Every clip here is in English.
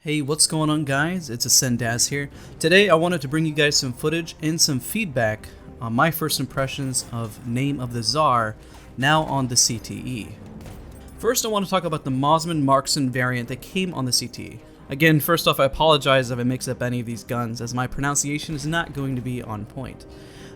Hey, what's going on guys? It's Dazs here. Today I wanted to bring you guys some footage and some feedback on my first impressions of Name of the Tsar, now on the CTE. First I want to talk about the Mosin marksman variant that came on the CTE. Again, first off, I apologize if I mix up any of these guns, as my pronunciation is not going to be on point.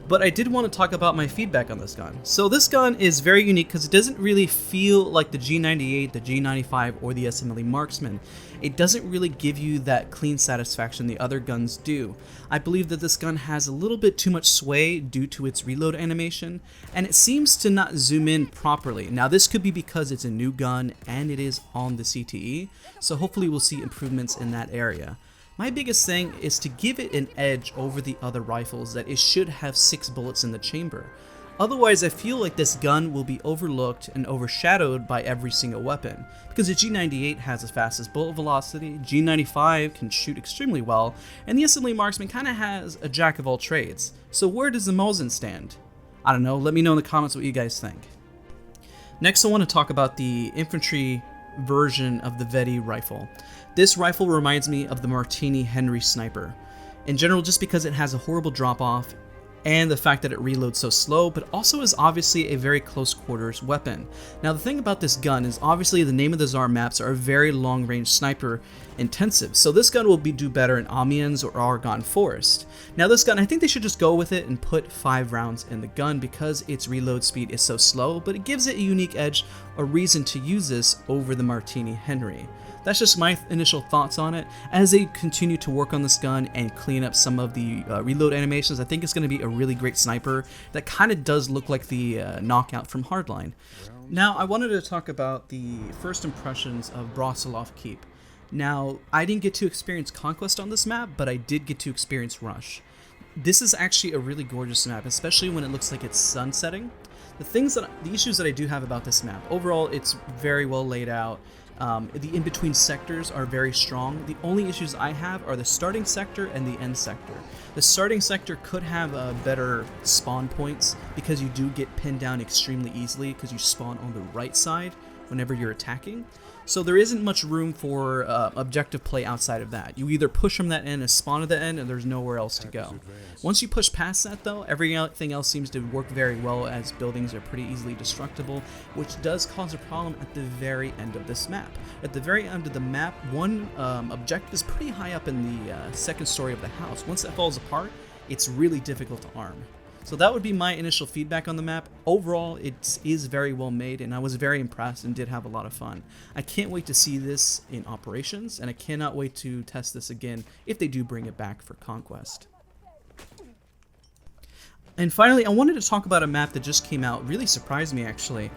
But I did want to talk about my feedback on this gun. So this gun is very unique because it doesn't really feel like the G98, the G95, or the SMLE Marksman. It doesn't really give you that clean satisfaction the other guns do. I believe that this gun has a little bit too much sway due to its reload animation, and it seems to not zoom in properly. Now this could be because it's a new gun and it is on the CTE, so hopefully we'll see improvements in that area. My biggest thing is to give it an edge over the other rifles that it should have 6 bullets in the chamber. Otherwise, I feel like this gun will be overlooked and overshadowed by every single weapon, because the G98 has the fastest bullet velocity, G95 can shoot extremely well, and the SMLE Marksman kind of has a jack of all trades. So where does the Mosin stand? I don't know, let me know in the comments what you guys think. Next I want to talk about the infantry version of the Vetterli rifle. This rifle reminds me of the Martini Henry sniper. In general, just because it has a horrible drop off and the fact that it reloads so slow, but also is obviously a very close quarters weapon. Now the thing about this gun is obviously the Name of the Tsar maps are very long range sniper intensive, so this gun will do better in Amiens or Argonne Forest. Now this gun, I think they should just go with it and put 5 rounds in the gun because its reload speed is so slow, but it gives it a unique edge, a reason to use this over the Martini Henry. That's just my initial thoughts on it. As they continue to work on this gun and clean up some of the reload animations, I think it's going to be a really great sniper that kind of does look like the knockout from Hardline. Now, I wanted to talk about the first impressions of Bratislava Keep. Now, I didn't get to experience Conquest on this map, but I did get to experience Rush. This is actually a really gorgeous map, especially when it looks like it's sunsetting. The issues that I do have about this map, overall, it's very well laid out. The in-between sectors are very strong. The only issues I have are the starting sector and the end sector. The starting sector could have better spawn points because you do get pinned down extremely easily because you spawn on the right side whenever you're attacking. So there isn't much room for objective play outside of that. You either push from that end and spawn at the end, and there's nowhere else to go. Once you push past that though, everything else seems to work very well, as buildings are pretty easily destructible, which does cause a problem at the very end of this map. At the very end of the map, one objective is pretty high up in the second story of the house. Once that falls apart, it's really difficult to arm. So that would be my initial feedback on the map. Overall, it is very well made, and I was very impressed and did have a lot of fun. I can't wait to see this in operations, and I cannot wait to test this again if they do bring it back for Conquest. And finally, I wanted to talk about a map that just came out, really surprised me actually.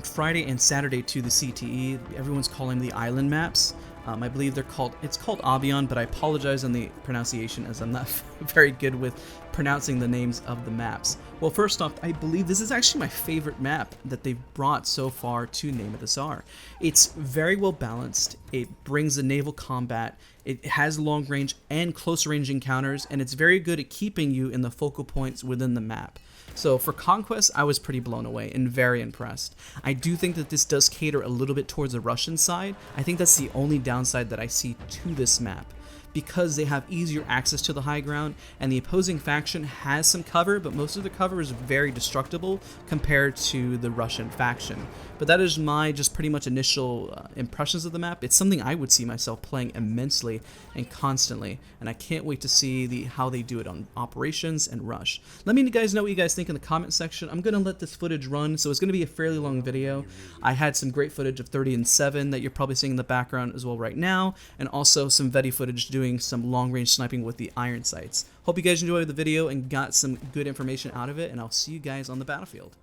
Friday and Saturday to the CTE, everyone's calling the island maps. I believe it's called Albion, but I apologize on the pronunciation as I'm not very good with pronouncing the names of the maps. Well, first off, I believe this is actually my favorite map that they've brought so far to Name of the Tsar. It's very well balanced, it brings the naval combat, it has long range and close range encounters, and it's very good at keeping you in the focal points within the map. So for Conquest, I was pretty blown away and very impressed. I do think that this does cater a little bit towards the Russian side. I think that's the only downside that I see to this map, because they have easier access to the high ground, and the opposing faction has some cover, but most of the cover is very destructible compared to the Russian faction. But that is my just pretty much initial impressions of the map. It's something I would see myself playing immensely and constantly, and I can't wait to see how they do it on operations and Rush. Let me guys know what you guys think in the comment section. I'm going to let this footage run, so it's going to be a fairly long video. I had some great footage of 30 and 7 that you're probably seeing in the background as well right now, and also some Vetterli footage doing some long-range sniping with the iron sights. Hope you guys enjoyed the video and got some good information out of it, and I'll see you guys on the battlefield.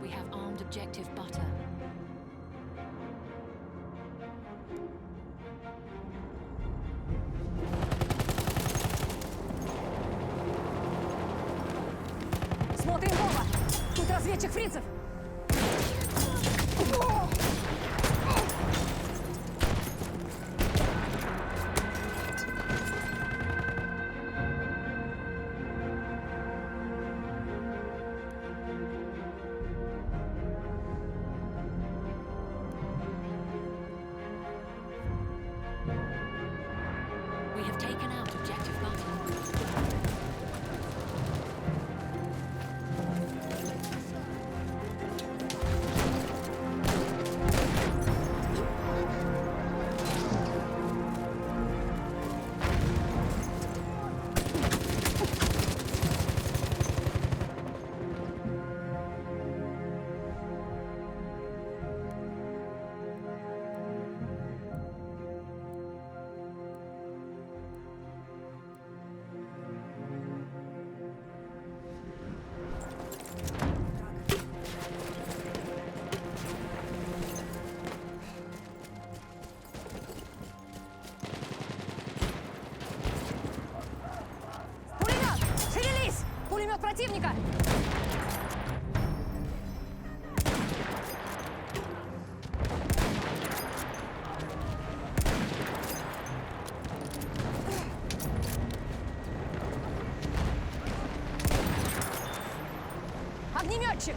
We have armed objective butter. Смотрим в оба! Тут разведчик фрицев! противника! Огнеметчик!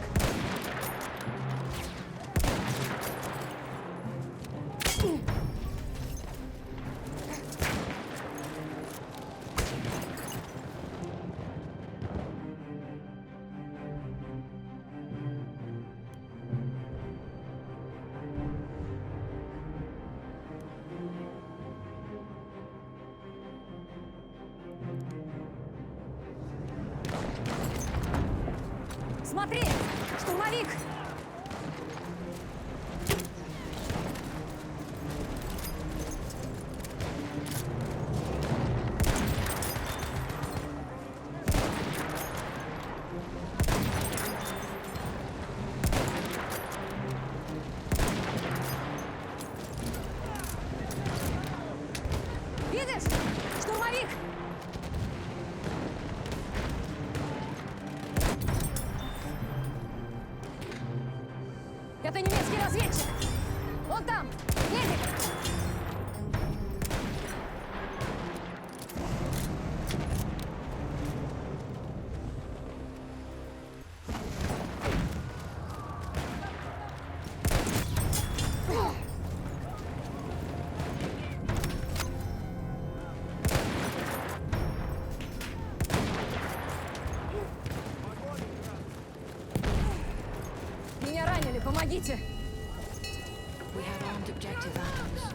Смотри! Штурмовик! Видишь? Штурмовик! Это немецкий разведчик! Вон там! Едет! Меня ранили, помогите! We have armed objective apples.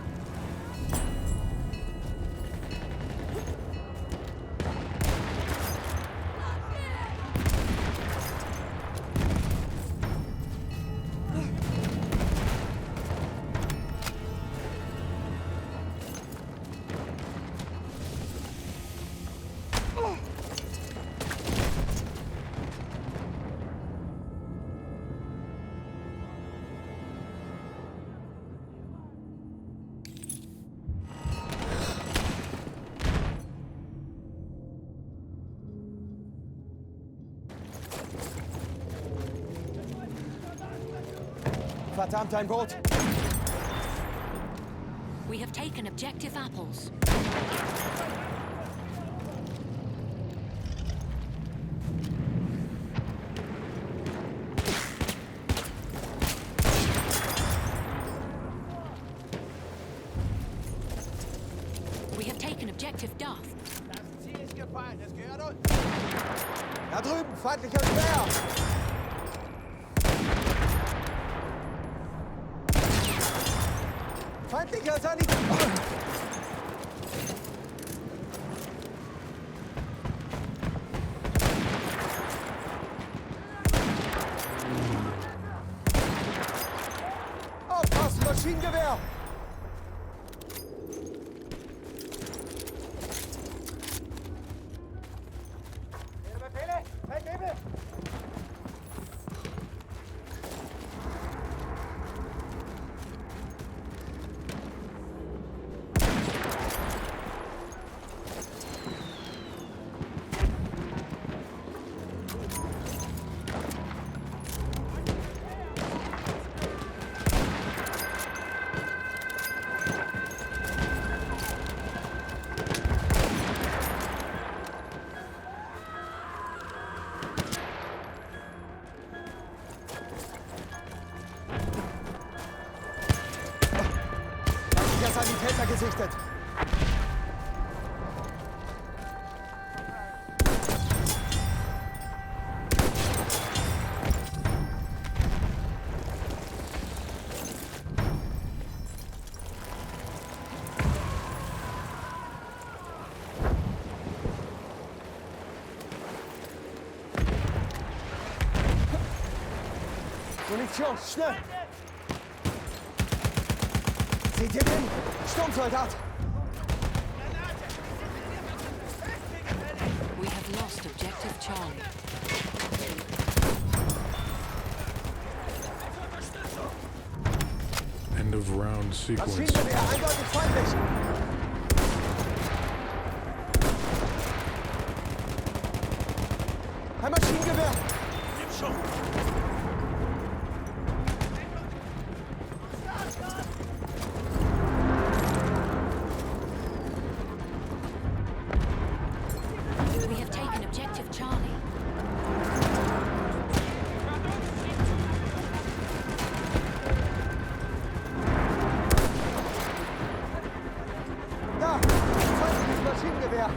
Verdammt, ein Boot! We have taken objective apples. We have taken objective Duff. Das Ziel ist gefallen, es gehört uns! Da drüben, feindlicher Speer! Feindlicher Sanitär! Aufpassen, Maschinengewehr! Befehle! Feldwebel! Sanitäter gesichtet. Munition, schnell! Seht ihr den? Sturmsoldat! We have lost objective Charlie. End of round sequence. Maschinengewehr, eindeutig feindlich! Ein Maschinengewehr! Nimm schon! We have taken objective Charlie. Da! Feindliches Maschinengewehr!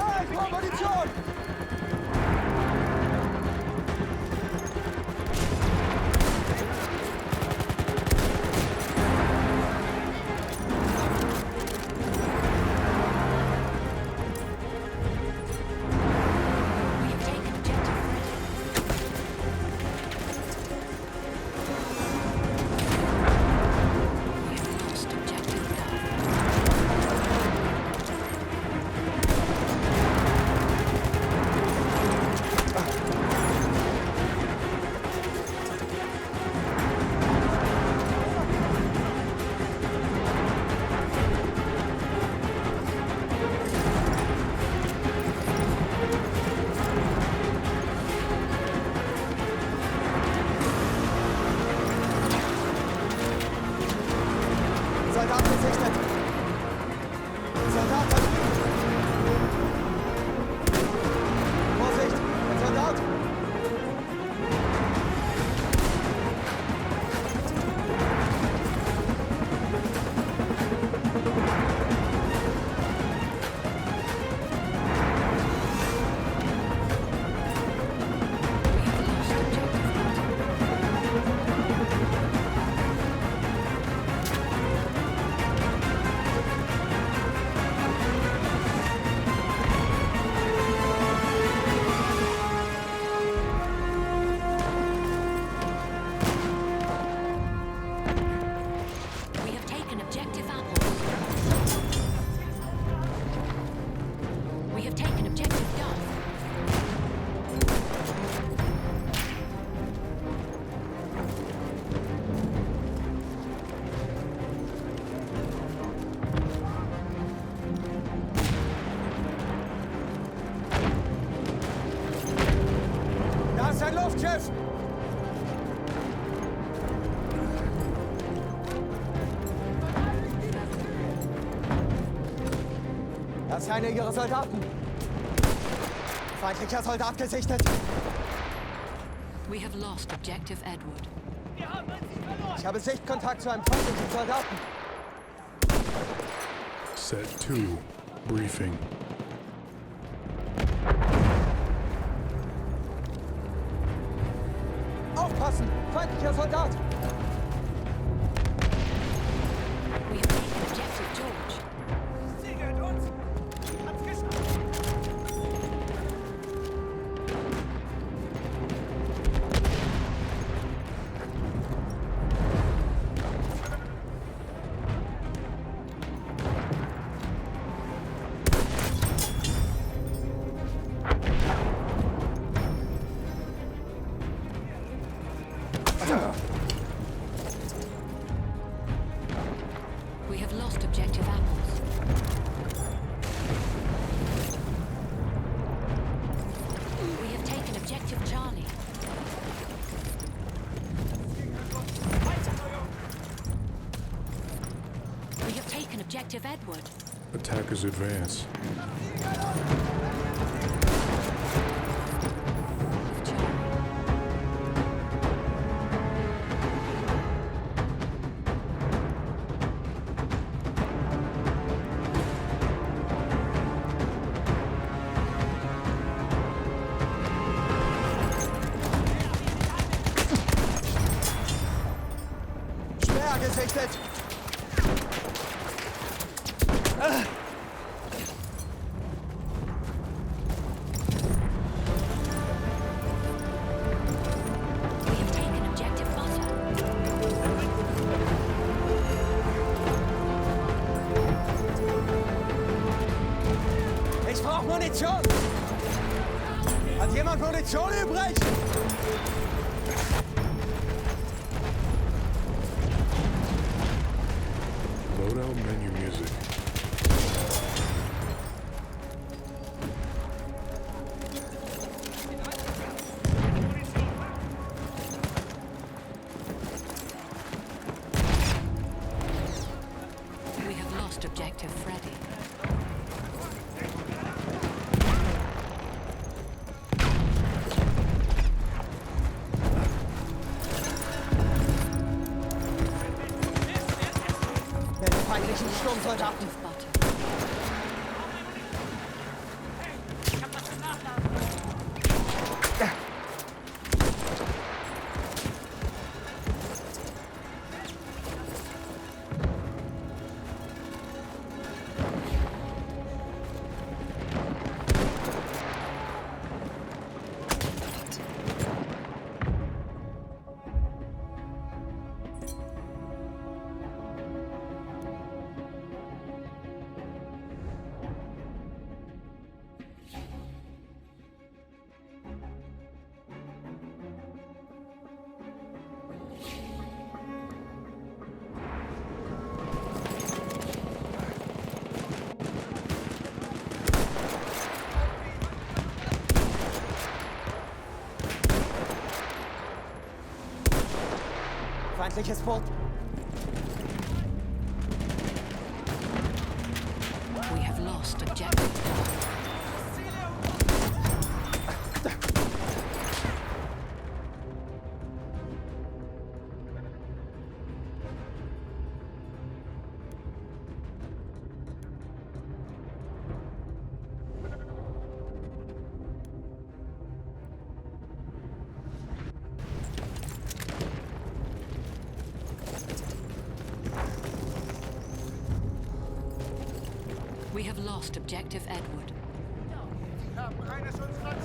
Ah, ich brauche Munition! We have taken objective Freddy. We have lost objective Dove. Soldat gesichtet! Soldat! Vorsicht! Ein Soldat! We have lost objective Button. We have taken objective Apples. We have taken objective Dove. Da ist ein Luftschiff! Das ist einer ihrer Soldaten. Feindlicher Soldat gesichtet. We have lost objective Edward. Ich habe Sichtkontakt zu einem feindlichen Soldaten. Set 2. Briefing. Aufpassen! Feindlicher Soldat! We have taken objective George. Segelt uns! Hat's geschafft! We have lost objective Apples. We have taken objective Charlie. We have taken objective Edward. Attackers advance. Charlie. Speer gesichtet! We have taken objective Butter. Ich brauche Munition! Hat jemand Munition übrig? Loadout menu music. Soldaten. Objective butter. Ich hab was zum Nachladen. Feindliches Boot. We have lost objective butter. We have lost objective Edward. Wir haben eines unserer